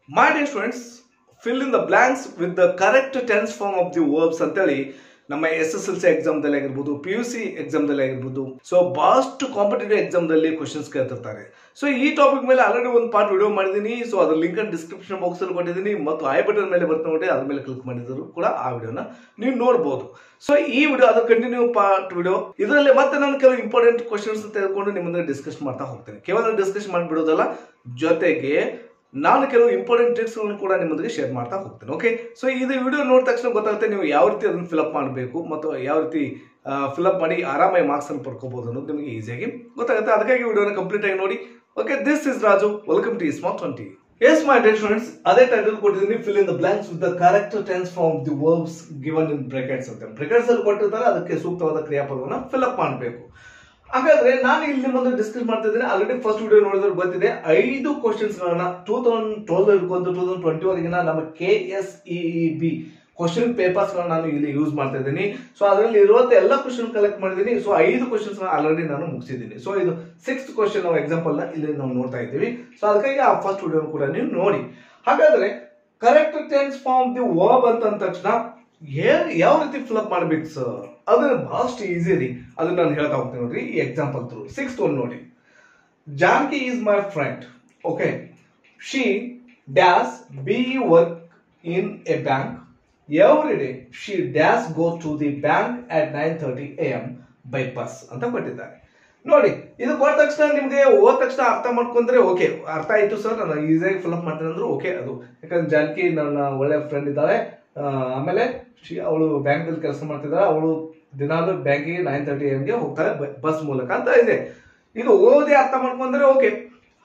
My dear students, fill in the blanks with the correct tense form of the verbs ಅಂತೇಳಿ ನಮ್ಮ SSLC ಎಕ್ಸಾಮ್ದಲ್ಲಿ ಆಗಿರ್ಬೋದು PUC ಎಕ್ಸಾಮ್ದಲ್ಲಿ ಆಗಿರ್ಬೋದು so ಬಹಳಷ್ಟು competitive ಎಕ್ಸಾಮ್ದಲ್ಲಿ questions ಕೇಳ್ತಿರ್ತಾರೆ. So ಈ topic ಮೇಲೆ already ಒಂದು ಪಾರ್ಟ್ ವಿಡಿಯೋ ಮಾಡಿದ್ದೀನಿ. ಸೊ ಅದ್ರ ಲಿಂಕ್ ಅನ್ನು ಡಿಸ್ಕ್ರಿಪ್ಷನ್ ಬಾಕ್ಸ್ ಅಲ್ಲಿ ಕೊಟ್ಟಿದ್ದೀನಿ ಮತ್ತು ಐ ಬಟನ್ ಮೇಲೆ ಬರ್ತಾ ನೋಡಿ ಅದ್ರ ಮೇಲೆ ಕ್ಲಿಕ್ ಮಾಡಿದ್ರು ಕೂಡ ಆ ವಿಡಿಯೋನ ನೀವು ನೋಡಬಹುದು. ಸೊ ಈ ವಿಡಿಯೋ ಅದು ಕಂಟಿನ್ಯೂ ಪಾರ್ಟ್ ವಿಡಿಯೋ. ಇದರಲ್ಲಿ ಮತ್ತೆ ನಾನು ಕೆಲವು ಇಂಪಾರ್ಟೆಂಟ್ ಕ್ವಶನ್ಸ್ ತೆಗೆದುಕೊಂಡು ನಿಮ್ಮ ಮುಂದೆ ಡಿಸ್ಕಸ್ ಮಾಡ್ತಾ ಹೋಗ್ತೇನೆ. ಕೇವಲ ಡಿಸ್ಕಸ್ ಮಾಡಿಬಿಡೋದಲ್ಲ, ಜೊತೆಗೆ ನಾನು ಕೆಲವು ಇಂಪಾರ್ಟೆಂಟ್ ಟ್ರಿಕ್ಸ್ ಕೂಡ ನಿಮ್ಮೊಂದಿಗೆ ಶೇರ್ ಮಾಡ್ತಾ ಹೋಗ್ತೇನೆ. ಓಕೆ, ಸೊ ಇದು ವಿಡಿಯೋ ನೋಡಿದ ತಕ್ಷಣ ಗೊತ್ತಾಗುತ್ತೆ ನೀವು ಯಾವ ರೀತಿ ಅದನ್ನು ಫಿಲ್ಅಪ್ ಮಾಡಬೇಕು ಮತ್ತು ಯಾವ ರೀತಿ ಫಿಲ್ಅಪ್ ಮಾಡಿ ಆರಾಮಾಗಿ ಮಾರ್ಕ್ಸ್ ಅನ್ನು ಪಡ್ಕೋಬಹುದು ಅನ್ನೋದು ನಿಮಗೆ ಈಸಿಯಾಗಿ ಗೊತ್ತಾಗುತ್ತೆ. ಅದಕ್ಕಾಗಿ ವಿಡಿಯೋನ ಕಂಪ್ಲೀಟ್ ಆಗಿ ನೋಡಿ. Okay, this is Raju, welcome to smart 20. Yes my dear students, ಅದೇ ಟೈಟಲ್ ಕೊಟ್ಟಿದ್ದೀನಿ, fill in the blanks with the correct tense form the verbs given in brackets ಅಂತ. ಬ್ರಾಕೆಟ್ಸ್ ಅಲ್ಲಿ ಕೊಟ್ಟಿರ್ತಾರೆ, ಅದಕ್ಕೆ ಸೂಕ್ತವಾದ ಕ್ರಿಯಾಪದವನ್ನು ಫಿಲ್ಅಪ್ ಮಾಡಬೇಕು. ಹಾಗಾದ್ರೆ ನಾನು ಇಲ್ಲಿ ಮುಂದೆ ಡಿಸ್ಕಸ್ ಮಾಡ್ತಾ ಇದ್ದೇನೆ. ಆಲ್ರೆಡಿ ಫಸ್ಟ್ ವಿಡಿಯೋ ನೋಡಿದ್ರೆ ಗೊತ್ತಿದೆ, 5 ಕ್ವಶನ್ಸ್ ಗಳನ್ನ 2012 ಹಿಡ್ಕೊಂಡು 2020 ವರೆಗಿನ ನಮ್ಮ KSEEB ಕ್ವಶನ್ ಪೇಪರ್ಸ್ ನಾನು ಇಲ್ಲಿ ಯೂಸ್ ಮಾಡ್ತಾ ಇದ್ದೀನಿ. ಸೊ ಅದರಲ್ಲಿ ಇರುವಂತ ಎಲ್ಲ ಕ್ವಶನ್ ಕಲೆಕ್ಟ್ ಮಾಡಿದ್ದೀನಿ. ಸೊ 5 ಕ್ವಶನ್ಸ್ ಆಲ್ರೆಡಿ ನಾನು ಮುಗಿಸಿದ್ದೀನಿ. ಸೊ ಇದು 6th ಕ್ವಶನ್ ನಾವು ಎಕ್ಸಾಂಪಲ್ ಇಲ್ಲಿ ನಾವು ನೋಡ್ತಾ ಇದ್ದೀವಿ. ಸೊ ಅದಕ್ಕಾಗಿ ಆ ಫಸ್ಟ್ ವಿಡಿಯೋ ಕೂಡ ನೀವು ನೋಡಿ. ಹಾಗಾದ್ರೆ correct tense form the verb ಅಂತ ತಕ್ಷಣ ಯಾವ ರೀತಿ ಫಿಲ್ಅಪ್ ಮಾಡ್ಬೇಕು ಸರ್? ಅದನ್ನ ಬಹಳಷ್ಟು ಈಸಿ ರೀ. ಅದನ್ನ ನಾನು ಹೇಳ್ತಾ ಹೋಗ್ತೀನಿ ನೋಡ್ರಿ ಈ ಎಕ್ಸಾಂಪಲ್ ಥ್ರೂ. 6th one ನೋಡಿ, Janaki is my friend. Okay, she dash be work in a bank every day. She dash go to the bank at 9:30 AM by bus ಅಂತ ಕೊಟ್ಟಿದ್ದಾರೆ. ನೋಡಿ, ಇದು ಕೊಟ್ಟ ತಕ್ಷಣ ನಿಮ್ಗೆ ಓದ ತಕ್ಷಣ ಅರ್ಥ ಮಾಡ್ಕೊಂಡ್ರೆ ಓಕೆ, ಅರ್ಥ ಆಯ್ತು ಸರ್, ನಾನು ಈಸಿಯಾಗಿ ಫಿಲ್ಅಪ್ ಮಾಡ್ತೇನೆ ಅಂದ್ರೆ ಓಕೆ. ಅದು ಯಾಕಂದ್ರೆ ಜಾನಕಿ ನನ್ನ ಒಳ್ಳೆ ಫ್ರೆಂಡ್ ಇದ್ದಾಳೆ, ಆಮೇಲೆ ಅವಳು ಬ್ಯಾಂಕ್ ಅಲ್ಲಿ ಕೆಲಸ ಮಾಡ್ತಿದ್ದಾಳೆ, ಅವಳು ದಿನಾಲು ಬ್ಯಾಂಕಿಗೆ 9:30 AM ಗೆ ಹೋಗ್ತಾಳೆ ಬಸ್ ಮೂಲಕ ಅಂತ ಇದೆ. ಇದು ಓದಿ ಅರ್ಥ ಮಾಡ್ಕೊಂಡ್ರೆ ಓಕೆ.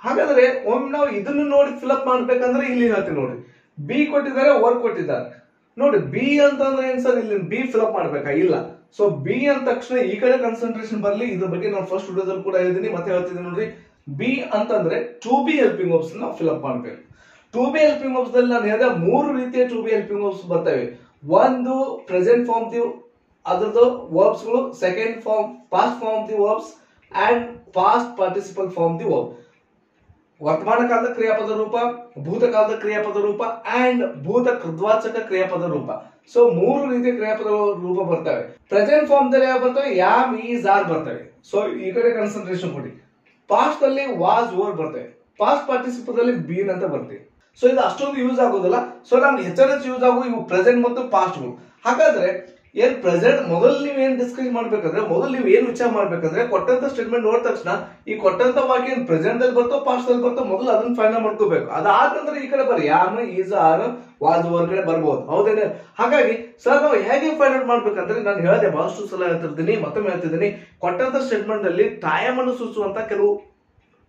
ಹಾಗಾದ್ರೆ ಒಮ್ಮೆ ನಾವು ಇದನ್ನು ನೋಡಿ ಫಿಲ್ಅಪ್ ಮಾಡ್ಬೇಕಂದ್ರೆ ಇಲ್ಲಿ ಹೇಳ್ತೀವಿ ನೋಡ್ರಿ, ಬಿ ಕೊಟ್ಟಿದ್ದಾರೆ, ವರ್ಕ್ ಕೊಟ್ಟಿದ್ದಾರೆ. ನೋಡಿ, ಬಿ ಅಂತಂದ್ರೆ ಏನ್ ಸರ್, ಇಲ್ಲಿ ಬಿ ಫಿಲ್ಅಪ್ ಮಾಡ್ಬೇಕಾ? ಇಲ್ಲ. ಸೊ ಬಿ ಅಂದ ತಕ್ಷಣ ಈ ಕಡೆ ಕಾನ್ಸಂಟ್ರೇಷನ್ ಬರ್ಲಿ. ಇದ್ರ ಬಗ್ಗೆ ನಾನು ಫಸ್ಟ್ ವಿಡಿಯೋದಲ್ಲಿ ಕೂಡ ಹೇಳಿದ್ದೀನಿ, ಮತ್ತೆ ಹೇಳ್ತಿದ್ದೀನಿ ನೋಡ್ರಿ. ಬಿ ಅಂತಂದ್ರೆ ಟು ಬಿ ಹೆಲ್ಪಿಂಗ್ ವರ್ಬ್ಸ್ ನಾವು ಫಿಲ್ಅಪ್ ಮಾಡ್ಬೇಕು. ಟು ಬಿ ಹೆಲ್ಪಿಂಗ್ ವರ್ಬ್ಸ್ ದಲ್ಲಿ ನಾನು ಹೇಳಿದ 3 ರೀತಿಯ ಟು ಬಿ ಹೆಲ್ಪಿಂಗ್ ವರ್ಬ್ಸ್ ಬರ್ತವೆ. ಒಂದು ಪ್ರೆಸೆಂಟ್ ಫಾರ್ಮ್ ದಿ ಅದರದ್ದು ವರ್ಬ್ಸ್ ಗಳು, second form past form the verbs and past participle form the verb. ವರ್ತಮಾನ ಕಾಲದ ಕ್ರಿಯಾಪದ ರೂಪ, ಭೂತಕಾಲದ ಕ್ರಿಯಾಪದ ರೂಪ ಅಂಡ್ ಭೂತ ಕೃದ್ವಾಚಕ ಕ್ರಿಯಾಪದ ರೂಪ. ಸೊ 3 ರೀತಿಯ ಕ್ರಿಯಾಪದ ರೂಪ ಬರ್ತವೆ. ಪ್ರೆಸೆಂಟ್ ಫಾರ್ಮ್ ದಲ್ಲಿ ಯಾವ ಬರ್ತವೆ? ಯಾಮ್, ಈಸ್, ಆರ್ ಬರ್ತವೆ. ಸೊ ಈ ಕಡೆ ಕಾನ್ಸಂಟ್ರೇಷನ್ ಕೊಡಿ. ಪಾಸ್ಟ್ ಅಲ್ಲಿ ವಾಸ್, ವರ್ ಬರ್ತವೆ. ಪಾಸ್ಟ್ ಪಾರ್ಟಿಸಿಪಲ್ ಅಲ್ಲಿ ಬೀನ್ ಅಂತ ಬರ್ತವೆ. ಸೊ ಇದು ಅಷ್ಟೊಂದು ಯೂಸ್ ಆಗೋದಿಲ್ಲ. ಸೊ ನಮ್ಗೆ ಹೆಚ್ಚು ಯೂಸ್ ಆಗೋ ಇವು ಪ್ರೆಸೆಂಟ್ ಮತ್ತು ಪಾಸ್ಟ್ಗಳು. ಹಾಗಾದ್ರೆ ಏನ್ ಪ್ರೆಸೆಂಟ್ ಮೊದಲು ನೀವು ಏನ್ ಡಿಸ್ಕಸ್ ಮಾಡ್ಬೇಕಂದ್ರೆ, ಮೊದಲು ನೀವು ಏನ್ ವಿಚಾರ ಮಾಡ್ಬೇಕಂದ್ರೆ, ಕೊಟ್ಟಂತ ಸ್ಟೇಟ್ಮೆಂಟ್ ನೋಡಿದ ತಕ್ಷಣ ಈ ಕೊಟ್ಟಂತ ವಾಕ್ಯ ಏನ್ ಪ್ರೆಸೆಂಟ್ ಅಲ್ಲಿ ಬರ್ತೋ ಪಾಸ್ಟ್ ಅಲ್ಲಿ ಬರ್ತೋ ಮೊದಲು ಅದನ್ನ ಫೈನಲ್ ಮಾಡ್ಕೋಬೇಕು. ಅದಾದ ನಂತರ ಈ ಕಡೆ ಬರ್ರಿ, ಯಾಮ್, ಈಸ್, ಆರ್, ವಾಸ್, ಹೊರಗಡೆ ಬರ್ಬೋದು. ಹೌದೇನೆ? ಹಾಗಾಗಿ ಸರ್ ನಾವು ಹೇಗೆ ಫೈನಲ್ ಮಾಡ್ಬೇಕಂದ್ರೆ, ನಾನು ಹೇಳಿದೆ ಬಹಳಷ್ಟು ಸಲ ಹೇಳ್ತಿರ್ತೀನಿ, ಮತ್ತೊಮ್ಮೆ ಹೇಳ್ತಿದ್ದೀನಿ, ಕೊಟ್ಟಂತ ಸ್ಟೇಟ್ಮೆಂಟ್ ಅಲ್ಲಿ ಟೈಮ್ ಅನ್ನು ಸೂಚಿಸುವಂತ ಕೆಲವು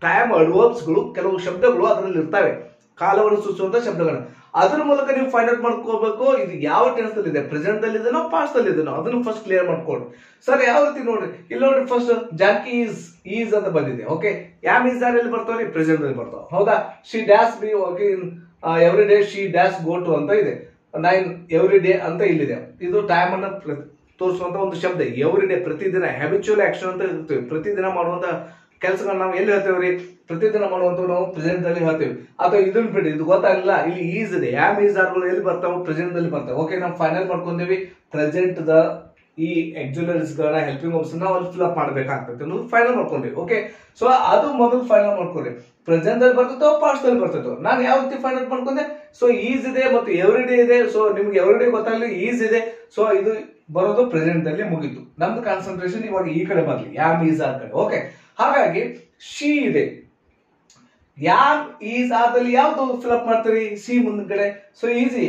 ಟೈಮ್ ಅಡ್ವರ್ಬ್ಸ್ ಗಳು, ಕೆಲವು ಶಬ್ದಗಳು ಅದರಲ್ಲಿ ಇರ್ತವೆ, ಕಾಲವನ್ನು ಸೂಚಿಸುವಂತ ಶಬ್ದಗಳು. ಅದ್ರ ಮೂಲಕ ನೀವು ಫೈಂಡ್ ಔಟ್ ಮಾಡ್ಕೋಬೇಕು ಇದು ಯಾವ ಟೆನ್ಸ್ ಅಲ್ಲಿ ಇದೆ, ಪ್ರೆಸೆಂಟ್ ಅಲ್ಲಿ ಇದೆನೋ ಪಾಸ್ಟ್ ಅಲ್ಲಿ ಇದೆನೋ ಅದನ್ನು ಫಸ್ಟ್ ಕ್ಲಿಯರ್ ಮಾಡ್ಕೊಳ್ಳಿ. ಸರ್ ಯಾವ ರೀತಿ ನೋಡ್ರಿ, ಇಲ್ಲಿ ನೋಡ್ರಿ, ಫಸ್ಟ್ ಜಾನಕಿ ಈಸ್ ಅಂತ ಬಂದಿದೆ. ಓಕೆ, ಯಾಮ್, ಈಸ್, ಆರ್ ಎಲ್ಲಿ ಬರ್ತಾವ್ರಿ? ಪ್ರೆಸೆಂಟ್ ಅಲ್ಲಿ ಬರ್ತಾವ. ಹೌದಾ? She dash be working every day, she dash go to ಅಂತ ಇದೆ. 9 ಎವ್ರಿ ಡೇ ಅಂತ ಇಲ್ಲಿದೆ. ಇದು ಟೈಮ್ ಅನ್ನ ತೋರಿಸುವಂತ ಒಂದು ಶಬ್ದ. ಎವ್ರಿ ಡೇ ಪ್ರತಿದಿನ, ಹ್ಯಾಬಿಚುವಲ್ ಆಕ್ಷನ್ ಅಂತ ಇರ್ತೀವಿ. ಪ್ರತಿದಿನ ಮಾಡುವಂತ ಕೆಲಸಗಳನ್ನ ನಾವು ಎಲ್ಲಿ ಹೇಳ್ತೇವ್ರಿ? ಪ್ರತಿದಿನ ಮಾಡುವಂತ ನಾವು ಪ್ರೆಸೆಂಟ್ ಅಲ್ಲಿ ಹೇಳ್ತೇವೆ. ಅಥವಾ ಇದನ್ನ ಬಿಡಿ, ಇದು ಗೊತ್ತಾಗಲಿಲ್ಲ, ಇಲ್ಲಿ ಈಸ್ ಇದೆ, ಯಾಮ್, ಈಸ್, ಆರ್ಗಳು ಎಲ್ಲಿ ಬರ್ತಾವ? ಪ್ರೆಸೆಂಟ್ ಅಲ್ಲಿ ಬರ್ತಾವೆ. ಓಕೆ, ನಾವು ಫೈನಲ್ ಮಾಡ್ಕೊಂಡೇವಿ. ಪ್ರೆಸೆಂಟ್ ದ ಈ ಆಕ್ಸಿಲರೀಸ್ ಗಳನ್ನ, ಹೆಲ್ಪಿಂಗ್ ವರ್ಬ್ಸ್ ನಾವು ಅಲ್ಲಿ ಫಿಲ್ಅಪ್ ಮಾಡ್ಬೇಕಾಗ್ತದೆ ಅನ್ನೋದು ಫೈನಲ್ ಮಾಡ್ಕೊಂಡ್ವಿ. ಓಕೆ, ಸೊ ಅದು ಮೊದಲು ಫೈನಲ್ ಮಾಡ್ಕೊಂಡ್ರಿ. ಪ್ರೆಸೆಂಟ್ ಅಲ್ಲಿ ಬರ್ತೈತೋ ಪಾಸ್ಟ್ ಅಲ್ಲಿ ಬರ್ತೈತೋ? ನಾನು ಯಾವ ರೀತಿ ಫೈನಲ್ ಮಾಡ್ಕೊಂಡೆ? ಸೊ ಈಸ್ ಇದೆ ಮತ್ತು ಎವ್ರಿ ಡೇ ಇದೆ. ಸೊ ನಿಮ್ಗೆ ಎವ್ರಿ ಡೇ ಗೊತ್ತಾಗಲಿ, ಈಸ್ ಇದೆ. ಸೊ ಇದು ಬರೋದು ಪ್ರೆಸೆಂಟ್ ಅಲ್ಲಿ ಮುಗಿತು. ನಮ್ದು ಕಾನ್ಸಂಟ್ರೇಷನ್ ಇವಾಗ ಈ ಕಡೆ ಬರ್ಲಿ, ಯಾಮ್, ಈಸ್, ಆರ್ ಕಡೆ. ಓಕೆ, ಹಾಗಾಗಿ ಶಿ ಇದೆ, ಯಾಮ್, ಈಸ್, ಆದಲ್ಲಿ ಯಾವ್ದು ಫಿಲ್ಅಪ್ ಮಾಡ್ತೀರಿ? ಸಿ ಮುಂದ್ಗಡೆ. ಸೊ ಈಸಿ,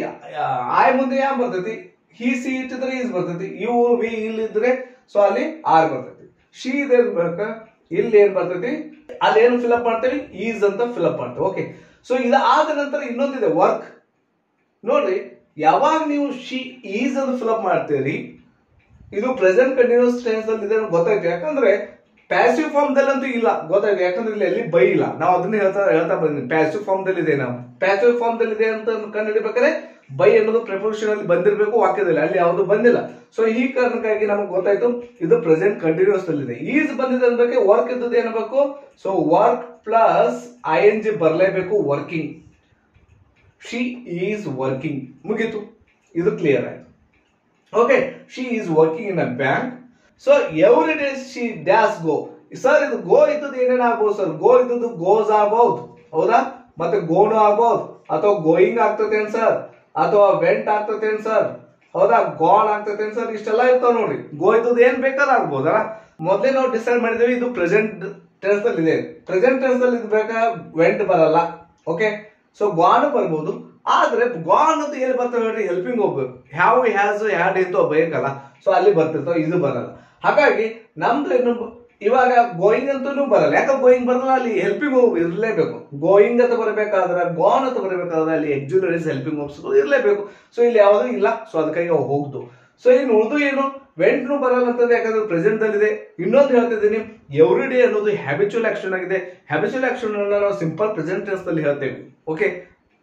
ಆಯ್ ಮುಂದೆ ಯಾಮ್ ಬರ್ತೈತಿ, ಹಿ, ಸಿ ಇಟ್ಟಿದ್ರೆ ಈಸ್ ಬರ್ತೈತಿ, ಯು, ವಿ ಇಲ್ಲಿದ್ರೆ ಸೊ ಅಲ್ಲಿ ಆರ್ ಬರ್ತೈತಿ. ಶಿ ಇದೆ ಇಲ್ಲಿ ಏನ್ ಬರ್ತೈತಿ? ಅಲ್ಲಿ ಏನು ಫಿಲ್ಅಪ್ ಮಾಡ್ತೇವೆ? ಈಸ್ ಅಂತ ಫಿಲ್ಅಪ್ ಮಾಡ್ತೇವೆ. ಓಕೆ, ಸೊ ಇದಾದ ನಂತರ ಇನ್ನೊಂದಿದೆ ವರ್ಕ್. ನೋಡ್ರಿ, ಯಾವಾಗ ನೀವು ಶಿ ಈಸ್ ಅಂತ ಫಿಲ್ಅಪ್ ಮಾಡ್ತೀರಿ, ಇದು ಪ್ರೆಸೆಂಟ್ ಕಂಟಿನ್ಯೂಸ್ ಟೆನ್ಸ್ ಅಲ್ಲಿ ಇದೆ ಗೊತ್ತಾಯ್ತು. ಯಾಕಂದ್ರೆ ಪ್ಯಾಸಿವ್ ಫಾರ್ಮ್ ದಲ್ಲಂತೂ ಇಲ್ಲ, ಗೊತ್ತಾಯ್ತು. ಯಾಕಂದ್ರೆ ಇಲ್ಲಿ ಬೈ ಇಲ್ಲ. ನಾವು ಅದನ್ನ ಹೇಳ್ತಾ ಬಂದಿದ್ದೀನಿ, ಪ್ಯಾಸಿವ್ ಫಾರ್ಮ್ ದಲ್ಲಿ ಇದೆ. ನಾವು ಪ್ಯಾಸಿವ್ ಫಾರ್ಮ್ ದಲ್ಲಿ ಇದೆ ಅಂತ ಕಂಡುಹಿಡಿಬೇಕಾದ್ರೆ ಬೈ ಅನ್ನೋದು ಪ್ರಿಪೋಸಿಷನ್ ಅಲ್ಲಿ ಬಂದಿರಬೇಕು, ವಾಕ್ಯದಲ್ಲಿ ಅಲ್ಲಿ ಯಾವುದು ಬಂದಿಲ್ಲ. ಸೊ ಈ ಕಾರಣಕ್ಕಾಗಿ ನಮಗೆ ಗೊತ್ತಾಯ್ತು ಇದು ಪ್ರೆಸೆಂಟ್ ಕಂಟಿನ್ಯೂಸ್ ಅಲ್ಲಿ ಇದೆ. ಈಸ್ ಬಂದಿದೆ ಅನ್ಬೇಕು, ವರ್ಕ್ ಇದ್ದದ್ದು ಏನ್ಬೇಕು? ಸೊ ವರ್ಕ್ ಪ್ಲಸ್ ING ಬರಲೇಬೇಕು, ವರ್ಕಿಂಗ್. ಶಿ ಈಸ್ ವರ್ಕಿಂಗ್, ಮುಗೀತು, ಇದು ಕ್ಲಿಯರ್ ಆಯ್ತು. Okay, she is working in a bank. So every day she does go. Sir ಇದು ಗೋ ಇದ್ದದ್ದು ಏನೇನು ಆಗ್ಬೋದು ಸರ್? ಗೋ ಇದ್ದದ್ದು ಗೋಸ್ ಆಗ್ಬಹುದು, ಹೌದಾ? ಮತ್ತೆ ಗೋನು ಆಗ್ಬಹುದು, ಅಥವಾ ಗೋಯಿಂಗ್ ಆಗ್ತದೇನ್ ಸರ್, ಅಥವಾ ವೆಂಟ್ ಆಗ್ತದೇನ್ ಸರ್, ಹೌದಾ? ಗಾನ್ ಆಗ್ತದೇನ್ ಸರ್, ಇಷ್ಟೆಲ್ಲ ಇರ್ತಾವ ನೋಡ್ರಿ. ಗೋ ಇದ್ದದ್ದು ಏನ್ ಬೇಕಾದ್ರೆ ಆಗ್ಬೋದಲ್ಲ. ಮೊದಲೇ ನಾವು ಡಿಸೈಡ್ ಮಾಡಿದ್ವಿ ಇದು ಪ್ರೆಸೆಂಟ್ ಟೆನ್ಸ್ ಅಲ್ಲಿ ಇದೆ. ಪ್ರೆಸೆಂಟ್ ಟೆನ್ಸ್ ಅಲ್ಲಿ ಇದ್ಬೇಕಾ ವೆಂಟ್ ಬರಲ್ಲ. ಓಕೆ, ಸೊ ಗಾನ್ ಬರ್ಬೋದು. ಆದ್ರೆ ಗಾನ್ ಅಂತ ಎಲ್ಲಿ ಬರ್ತವೆ ಹೇಳ್ರಿ? ಹೆಲ್ಪಿಂಗ್ ಹೋಗ್ಬೇಕು. ಹ್ಯಾವ್, ಹ್ಯಾಸ್, ಹ್ಯಾಡ್ ಅಂತ ಬೇಕಲ್ಲ, ಸೊ ಅಲ್ಲಿ ಬರ್ತಿರ್ತಾವ, ಇದು ಬರಲ್ಲ. ಹಾಗಾಗಿ ನಮ್ದು ಏನು ಇವಾಗ ಗೋಯಿಂಗ್ ಅಂತೂ ಬರಲ್ಲ. ಯಾಕೆ ಗೋಯಿಂಗ್ ಬರಲ್ಲ? ಅಲ್ಲಿ ಹೆಲ್ಪಿಂಗ್ ಹೋಗ್ ಇರಲೇಬೇಕು. ಗೋಯಿಂಗ್ ಅಂತ ಬರಬೇಕಾದ್ರೆ, ಗಾನ್ ಅಂತ ಬರಬೇಕಾದ್ರೆ ಅಲ್ಲಿ ಎಕ್ಸುಲರೀಸ್ ಹೆಲ್ಪಿಂಗ್ ಹೋಗ್ಸ್ ಇರಲೇಬೇಕು. ಸೊ ಇಲ್ಲಿ ಯಾವುದು ಇಲ್ಲ, ಸೊ ಅದಕ್ಕಾಗಿ ಹೋಗ್ದು. ಸೊ ಇನ್ನು ಉಳಿದು ಏನು ವೆಂಟ್ನು ಬರಲ್ಲ ಅಂತಂದ್ರೆ ಯಾಕಂದ್ರೆ ಪ್ರೆಸೆಂಟ್ ಅಲ್ಲಿ ಇದೆ. ಇನ್ನೊಂದು ಹೇಳ್ತಿದ್ದೀನಿ, ಎವ್ರಿ ಡೇ ಅನ್ನೋದು ಹ್ಯಾಬಿಚುವಲ್ ಆಕ್ಷನ್ ಆಗಿದೆ. ಹ್ಯಾಬಿಚುವಲ್ ಆಕ್ಷನ್ ಅನ್ನ ನಾವು ಸಿಂಪಲ್ ಪ್ರೆಸೆಂಟ್ ಟೆನ್ಸ್ ಅಲ್ಲಿ ಹೇಳ್ತೇವೆ. ಓಕೆ,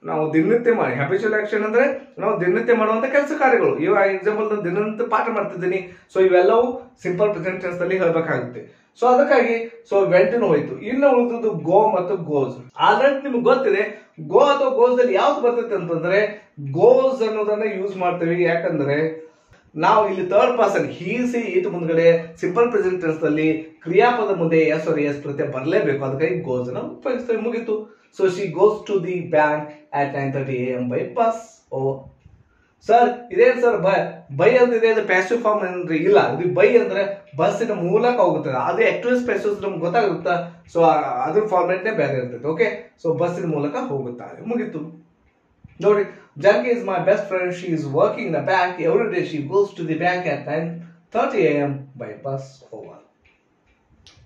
ನಾವು ದಿನನಿತ್ಯ ಮಾಡಿ, ಹ್ಯಾಬಿಚುವಲ್ ಆಕ್ಷನ್ ಅಂದ್ರೆ ನಾವು ದಿನನಿತ್ಯ ಮಾಡುವಂತ ಕೆಲಸ ಕಾರ್ಯಗಳು. ಇವಾಗ ಎಕ್ಸಾಂಪಲ್ ನಾನು ದಿನನಿತ್ಯ ಪಾಠ ಮಾಡ್ತಿದ್ದೀನಿ, ಸೊ ಇವೆಲ್ಲವೂ ಸಿಂಪಲ್ ಪ್ರೆಸೆಂಟ್ ಟೆನ್ಸ್ ಅಲ್ಲಿ ಹೇಳ್ಬೇಕಾಗುತ್ತೆ. ಸೊ ಅದಕ್ಕಾಗಿ ಸೊ ವೆಂಟನ್ ಹೋಯ್ತು. ಇನ್ನು ಉಳಿದು ಗೋ ಮತ್ತು ಗೋಸ್. ಆಲ್ರೆಡಿ ನಿಮ್ಗೆ ಗೊತ್ತಿದೆ ಗೋ ಅಥವಾ ಗೋಸ್ ಅಲ್ಲಿ ಯಾವ್ದು ಬರ್ತೈತೆ ಅಂತಂದ್ರೆ ಗೋಸ್ ಅನ್ನೋದನ್ನ ಯೂಸ್ ಮಾಡ್ತೇವೆ. ಯಾಕಂದ್ರೆ ನಾವು ಇಲ್ಲಿ third person he, C, it ಮುಂದ್ಗಡೆ ಸಿಂಪಲ್ ಪ್ರೆಸೆಂಟ್ ಟೆನ್ಸ್ ಅಲ್ಲಿ ಕ್ರಿಯಾಪದ ಮುಂದೆ ಎಸ್ ಆರ್ ಎಸ್ ಪ್ರತ್ಯಯ ಬರಲೇಬೇಕು. ಅದಕ್ಕಾಗಿ ಗೋಸ್ ಅನ್ನು ಉಪಯೋಗಿಸ್ತೇವೆ, ಮುಗೀತು. So she goes to the bank at 9:30 AM by bus. Sir ಇದೇನ್ ಸರ್ ಬೈ ಅಂತ ಇದೆ, ಅದು ಪ್ಯಾಸಿವ್ ಫಾರ್ಮ್ ಅಂದ್ರೆ ಇಲ್ಲ. ಇದು ಬೈ ಅಂದ್ರೆ ಬಸ್ಸಿನ ಮೂಲಕ ಹೋಗುತ್ತದೆ. ಅದು ಆಕ್ಟಿವ್ ಪ್ಯಾಸಿವ್ ನಮ್ಗೆ ಗೊತ್ತಾಗುತ್ತಾ? ಸೊ ಅದ್ರ ಫಾರ್ಮೆಟ್ನೇ ಬೇರೆ ಇರ್ತೈತೆ. ಓಕೆ, ಸೊ ಬಸ್ಸಿನ ಮೂಲಕ ಹೋಗುತ್ತಾರೆ, ಮುಗೀತು. ನೋಡಿ, Janki is my best friend. She is working in a bank. Every day she goes to the bank at 9:30 AM by bus. Over.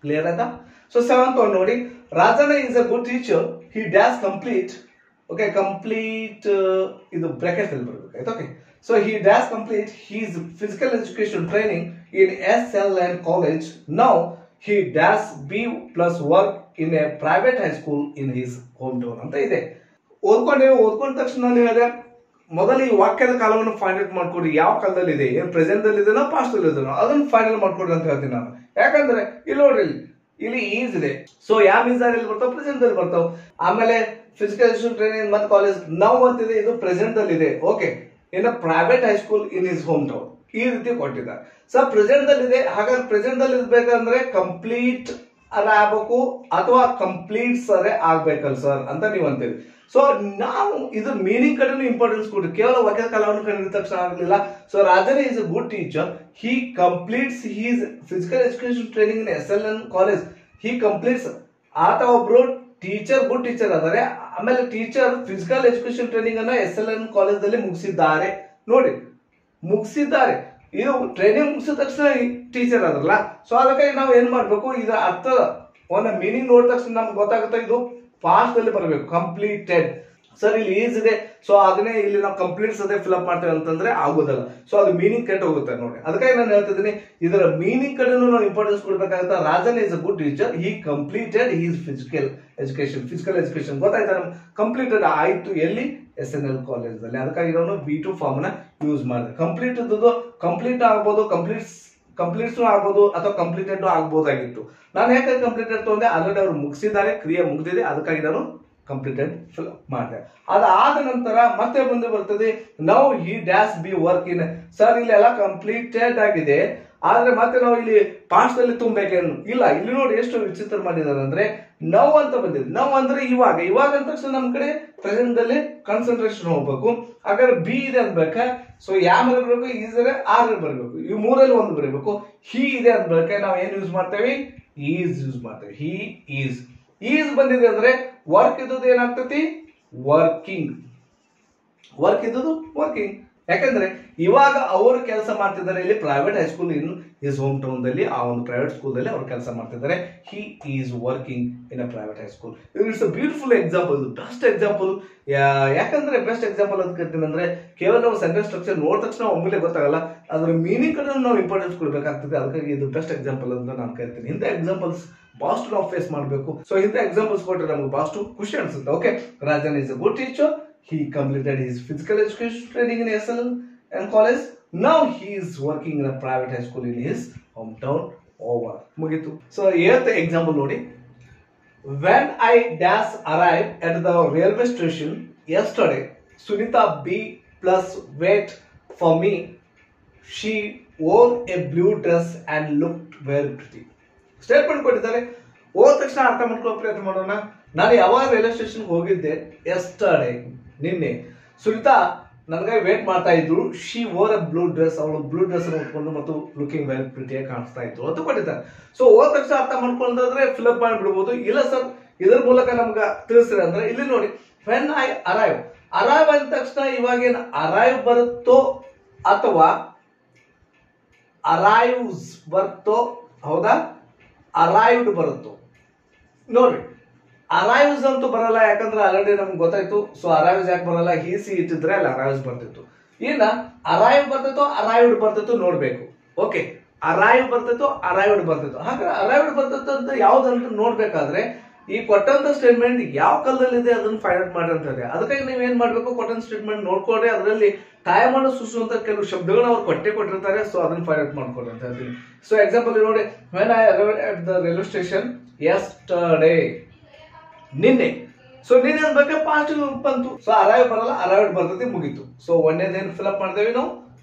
Clear ಆಯ್ತಾ? ಸೊ 7th one ನೋಡಿ, Rajana is a good teacher. He does complete. Okay, complete ಇದು bracket ಅಲ್ಲಿ ಬರಬೇಕು. Okay, so he does complete his physical education training in SLN college. Now he does B plus work in a private high school in his hometown ಅಂತ ಇದೆ. ಓದ್ಕೊಂಡ ತಕ್ಷಣ ನಾನು ಹೇಳಿದೆ ಮೊದಲು ಈ ವಾಕ್ಯದ ಕಾಲವನ್ನು ಫೈಂಡ್ ಔಟ್ ಮಾಡ್ಕೊಡಿ. ಯಾವ ಕಾಲದಲ್ಲಿ ಇದೆ, ಏನ್ ಪ್ರೆಸೆಂಟ್ ಅಲ್ಲಿ ಇದೆನೋ ಪಾಸ್ಟ್ ಅಲ್ಲಿ ಇದೆನೋ ಅದನ್ನ ಫೈನಲ್ ಮಾಡ್ಕೊಡ್ರಿ ಅಂತ ಹೇಳ್ತೀನಿ ನಾನು. ಯಾಕಂದ್ರೆ ಇಲ್ಲಿ ನೋಡ್ರಿ, ಇಲ್ಲಿ ಈಸ್ ಇದೆ. ಸೊ ಯಾವ ಮೀನ್ಸ್ ಎಲ್ಲಿ ಬರ್ತಾವ? ಪ್ರೆಸೆಂಟ್ ಅಲ್ಲಿ ಬರ್ತಾವ. ಆಮೇಲೆ ಫಿಸಿಕಲ್ ಎಜುಕೇಶನ್ ಟ್ರೈನಿಂಗ್ ಮತ್ತೆ ಕಾಲೇಜ್ ನೌ ಅಂತಿದೆ, ಇದು ಪ್ರೆಸೆಂಟ್ ಅಲ್ಲಿ ಇದೆ. Okay, in private high school in his home town ಈ ರೀತಿ ಕೊಟ್ಟಿದ್ದಾರೆ. ಸರ್ ಪ್ರೆಸೆಂಟ್ ಅಲ್ಲಿ ಇದೆ, ಹಾಗಾದ್ರೆ ಪ್ರೆಸೆಂಟ್ ಅಲ್ಲಿ ಇರ್ಬೇಕಂದ್ರೆ ಕಂಪ್ಲೀಟ್ ಅರೆ ಆಗ್ಬೇಕು ಅಥವಾ ಕಂಪ್ಲೀಟ್ ಸರೇ ಆಗ್ಬೇಕಲ್ಲ ಸರ್ ಅಂತ ನೀವು ಅಂತೀವಿ. ಸೊ ನಾವು ಇದು ಮೀನಿಂಗ್ ಕಡೆನೂ ಇಂಪಾರ್ಟೆನ್ಸ್ ಕೊಡಿ, ಕೇವಲ ವಾಕ್ಯದ ಕಾಲವನ್ನು ಕಂಡಿದ ತಕ್ಷಣ ಆಗಲಿಲ್ಲ. So Rajan is a good teacher. He completes his physical education training in SLN college. He completes ಆತ ಒಬ್ರು ಟೀಚರ್, ಗುಡ್ ಟೀಚರ್ ಆದರೆ, ಆಮೇಲೆ ಟೀಚರ್ ಫಿಸಿಕಲ್ ಎಜುಕೇಶನ್ ಟ್ರೈನಿಂಗ್ ಅನ್ನ SLN ಕಾಲೇಜ್ ದಲ್ಲಿ ಮುಗಿಸಿದ್ದಾರೆ. ನೋಡಿ, ಮುಗಿಸಿದ್ದಾರೆ. ಇದು ಟ್ರೈನಿಂಗ್ ಮುಗಿಸಿದ ತಕ್ಷಣ ಟೀಚರ್ ಆದ್ರಲ್ಲ. ಸೊ ಅದಕ್ಕಾಗಿ ನಾವು ಏನ್ ಮಾಡ್ಬೇಕು, ಇದರ ಅರ್ಥ ಒಂದು ಮೀನಿಂಗ್ ನೋಡಿದ ತಕ್ಷಣ ನಮ್ಗೆ ಗೊತ್ತಾಗುತ್ತೆ ಇದು ಪಾಸ್ಟ್ ಅಲ್ಲಿ ಬರಬೇಕು. ಕಂಪ್ಲೀಟೆಡ್ ಸರ್ ಇಲ್ಲಿ ಈಸ್ ಇದೆ, ಸೊ ಅದನ್ನೇ ಇಲ್ಲಿ ನಾವು ಕಂಪ್ಲೀಟ್ಸ್ ಅದೇ ಫಿಲ್ ಅಪ್ ಮಾಡ್ತೇವೆ ಅಂತಂದ್ರೆ ಆಗೋದಲ್ಲ. ಸೊ ಅದು ಮೀನಿಂಗ್ ಕೆಟ್ಟ ಹೋಗುತ್ತೆ ನೋಡಿ. ಅದಕ್ಕಾಗಿ ನಾನು ಹೇಳ್ತಿದ್ದೀನಿ ಇದರ ಮೀನಿಂಗ್ ಕಡೆನೂ ನಾವು ಇಂಪಾರ್ಟೆನ್ಸ್ ಕೊಡ್ಬೇಕಾಗುತ್ತೆ. Rajan is a good teacher. He completed his physical education ಗೊತ್ತಾಯ್ತಾ? ನಮ್ಗೆ ಕಂಪ್ಲೀಟೆಡ್ ಆಯ್ತು ಎಲ್ಲಿ? SNL ಕಾಲೇಜ್ ಅಲ್ಲಿ. ಅದಕ್ಕಾಗಿ ನಾವು B2 ಫಾರ್ಮ್ ನ ಯೂಸ್ ಮಾಡಿದೆ. ಕಂಪ್ಲೀಟ್ ಆಗ್ಬೋದು, ಕಂಪ್ಲೀಟ್ಸ್ ಆಗ್ಬೋದು ಅಥವಾ ಕಂಪ್ಲೀಟೆಡ್ ಆಗ್ಬೋದಾಗಿತ್ತು. ನಾನು ಯಾಕೆ ಕಂಪ್ಲೀಟೆಡ್ ತಗೊಂಡೆ? ಆಲ್ರೆಡಿ ಅವರು ಮುಗಿಸಿದ್ದಾರೆ, ಕ್ರಿಯೆ ಮುಗಿದಿದೆ, ಅದಕ್ಕಾಗಿ ನಾನು ಕಂಪ್ಲೀಟೆಡ್ ಫಿಲ್ ಮಾಡಿದೆ. ಅದಾದ ನಂತರ ಮತ್ತೆ ಮುಂದೆ ಬರ್ತದೆ now he ಡ್ಯಾಸ್ be work in. Sir ಇಲ್ಲಿ ಎಲ್ಲ ಕಂಪ್ಲೀಟೆಡ್ ಆಗಿದೆ, ಆದ್ರೆ ಮತ್ತೆ ನಾವು ಇಲ್ಲಿ ಪಾಸ್ಟ್ ಅಲ್ಲಿ ತುಂಬಬೇಕೇನು ಇಲ್ಲ. ಇಲ್ಲಿ ನೋಡಿ ಎಷ್ಟು ವಿಚಿತ್ರ ಮಾಡಿದಾರೆ ಅಂದ್ರೆ ನೌ ಅಂತ ಬಂದಿದೆ. ನೌ ಅಂದ್ರೆ ಇವಾಗ ಅಂತ ತಕ್ಷಣ ನಮ್ ಕಡೆ ಪ್ರೆಸೆಂಟ್ ಅಲ್ಲಿ ಕಾನ್ಸಂಟ್ರೇಷನ್ ಹೋಗ್ಬೇಕು. ಹಾಗಾದ್ರೆ ಬಿ ಇದೆ ಅನ್ಬೇಕಾ? ಸೊ ಯಾವ ಬರಬೇಕು? ಈಸ್ ಆರ್ ಬರಬೇಕು. ಈ ಮೂರಲ್ಲಿ ಒಂದು ಬರಬೇಕು. ಹಿ ಇದೆ ಅನ್ಬೇಕಾ? ನಾವು ಏನ್ ಯೂಸ್ ಮಾಡ್ತೇವೆ? ಈಸ್ ಯೂಸ್ ಮಾಡ್ತೇವೆ. ಹಿ ಈಸ್ ಬಂದಿದೆ ಅಂದ್ರೆ ವರ್ಕ್ ಇದ್ದದ್ದು ಏನಾಗ್ತತಿ? Working working. ಯಾಕಂದ್ರೆ ಇವಾಗ ಅವರು ಕೆಲಸ ಮಾಡ್ತಿದ್ದಾರೆ ಇಲ್ಲಿ private high school in his home town ದಲ್ಲಿ. ಆ ಒಂದು ಪ್ರೈವೇಟ್ ಸ್ಕೂಲ್ ದಲ್ಲಿ ಅವರು ಕೆಲಸ ಮಾಡ್ತಿದ್ದಾರೆ. ಹಿ is working in a private high school. It's a beautiful example, best example. ಯಾಕಂದ್ರೆ ಬೆಸ್ಟ್ ಎಕ್ಸಾಂಪಲ್ ಅಂತ ಕರಿತೀನಿ ಅಂದ್ರೆ ಕೇವಲ ನಾವು ಸೆಂಟೆನ್ಸ್ ಸ್ಟ್ರಕ್ಚರ್ ನೋಡಿದ ತಕ್ಷಣ ಒಮ್ಮೆಲೆ ಗೊತ್ತಾಗಲ್ಲ, ಅದ್ರ ಮೀನಿಂಗ್ ಕಡೆ ನಾವು ಇಂಪಾರ್ಟೆನ್ಸ್ ಕೊಡ್ಬೇಕಾಗ್ತದೆ. ಅದಕ್ಕಾಗಿ ಇದು ಬೆಸ್ಟ್ ಎಕ್ಸಾಂಪಲ್ ಅಂತ ನಾನು ಕರಿತೀನಿ. ಇಂಥ ಎಕ್ಸಾಂಪಲ್ಸ್ ಬಹಳಷ್ಟು ನಾವು ಫೇಸ್ ಮಾಡಬೇಕು. ಸೊ ಇಂಥ ಎಕ್ಸಾಂಪಲ್ಸ್ ಕೊಟ್ಟರೆ ನಮ್ಗೆ ಬಹಳಷ್ಟು ಖುಷಿ ಅನ್ಸುತ್ತೆ. Okay, Rajan is a good teacher. He completed his physical education training in SLN college. Now he is working in a private high school in his hometown. Over. ಮುಗಿತು. So eighth example ನೋಡಿ. When I arrived at the railway station yesterday, Sunita B plus wait for me. She wore a blue dress and looked very pretty. Statement ಕೊಟ್ಟಿದ್ದಾರೆ. ಹೋದ ತಕ್ಷಣ ಅರ್ಥ ಮಾಡ್ಕೊಳ್ಳೋ ಪ್ರಯತ್ನ ಮಾಡೋಣ. ನಾನು ಯಾವಾಗ ರೈಲ್ವೆ ಸ್ಟೇಷನ್ ಹೋಗಿದ್ದೆ? ಎಸ್ಟರ್ಡೇ, ನಿನ್ನೆ. ಸುನಿತಾ ನನಗಾಗಿ ವೇಟ್ ಮಾಡ್ತಾ ಇದ್ರು. She wore a blue dress, ಅವಳು ಬ್ಲೂ ಡ್ರೆಸ್ ಉಟ್ಕೊಂಡು ಮತ್ತು ಲುಕಿಂಗ್ ವೆರಿ ಪ್ರಿಟಿಯಾಗಿ ಕಾಣಿಸ್ತಾ ಇತ್ತು ಅಂತ ಕೊಟ್ಟಿದ್ದಾರೆ. ಸೊ ಹೋದ ತಕ್ಷಣ ಅರ್ಥ ಮಾಡ್ಕೊಂಡ್ರೆ ಫಿಲಪ್ ಮಾಡಿಬಿಡ್ಬೋದು. ಇಲ್ಲ ಸರ್ ಇದರ ಮೂಲಕ ನಮ್ಗೆ ತಿಳಿಸ್ರಿ ಅಂದ್ರೆ ಇಲ್ಲಿ ನೋಡಿ, ವೆನ್ ಐ ಅರೈವ್, ಅರೈವ್ ಅಂದ ತಕ್ಷಣ ಇವಾಗೇನು ಅರೈವ್ ಬರುತ್ತೋ ಅಥವಾ ಅರೈವ್ಸ್ ಬರುತ್ತೋ, ಹೌದಾ, ಅರೈವ್ಡ್ ಬರುತ್ತೋ ನೋಡ್ರಿ. ಅರೈವ್ಸ್ ಅಂತೂ ಬರಲ್ಲ, ಯಾಕಂದ್ರೆ ಆಲ್ರೆಡಿ ನಮ್ಗೆ ಗೊತ್ತಾಯ್ತು. ಸೊ ಅರೈವ್ಸ್ ಯಾಕೆ ಬರಲ್ಲ? ಹಿ ಸಿ ಇಟ್ಟಿದ್ರೆ ಅಲ್ಲಿ ಅರೈವ್ಸ್ ಬರ್ತಿತ್ತು. ಇನ್ನ ಅರೈವ್ ಬರ್ತಿತ್ತು, ಅರೈವ್ಡ್ ಬರ್ತಿತ್ತು ನೋಡ್ಬೇಕು. ಓಕೆ, ಅರೈವ್ ಬರ್ತಿತ್ತು, ಅರೈವ್ಡ್ ಬರ್ತಿತ್ತು. ಹಾಗಾದ್ರೆ ಅರೈವ್ಡ್ ಬರ್ತಿತ್ತು ಅಂತ ಯಾವ್ದಂತ ನೋಡ್ಬೇಕಾದ್ರೆ ಈ ಕೊಟ್ಟಂತ ಸ್ಟೇಟ್ಮೆಂಟ್ ಯಾವ ಕಾಲದಲ್ಲಿದೆ ಅದನ್ನ ಫೈಂಡ್ ಔಟ್ ಮಾಡಿ ಅಂತಾರೆ. ಅದಕ್ಕಾಗಿ ನೀವು ಏನ್ ಮಾಡ್ಬೇಕು, ಕೊಟ್ಟಂತ ಸ್ಟೇಟ್ಮೆಂಟ್ ನೋಡ್ಕೊಂಡ್ರೆ ಅದರಲ್ಲಿ ಟೈಮ್ ಅನ್ನು ಸೂಚಿಸುವಂತ ಕೆಲವು ಶಬ್ದಗಳನ್ನ ಅವ್ರು ಕೊಟ್ಟಿರ್ತಾರೆ. ಸೊ ಅದನ್ನ ಫೈಂಡ್ ಔಟ್ ಮಾಡ್ಕೊಡ್ರಿ ಅಂತ ಹೇಳ್ತೀನಿ. ಸೊ ಎಕ್ಸಾಂಪಲ್ ನೋಡಿ, when I arrived at the railway station yesterday, ನಿನ್ನೆ. ಸೊ ನಿನ್ನೆ ಅನ್ಬೇಕು, ಪಾಸ್ಟ್ ಬಂತು. ಸೊ ಅರೈವ್ ಬರಲ್ಲ, ಅರೈವ್ಡ್ ಬರ್ತದೆ, ಮುಗೀತು. ಸೊ ಒಂದೇದೇನು ಫಿಲ್ ಅಪ್ ಮಾಡ್ತೇವೆ ನಾವು?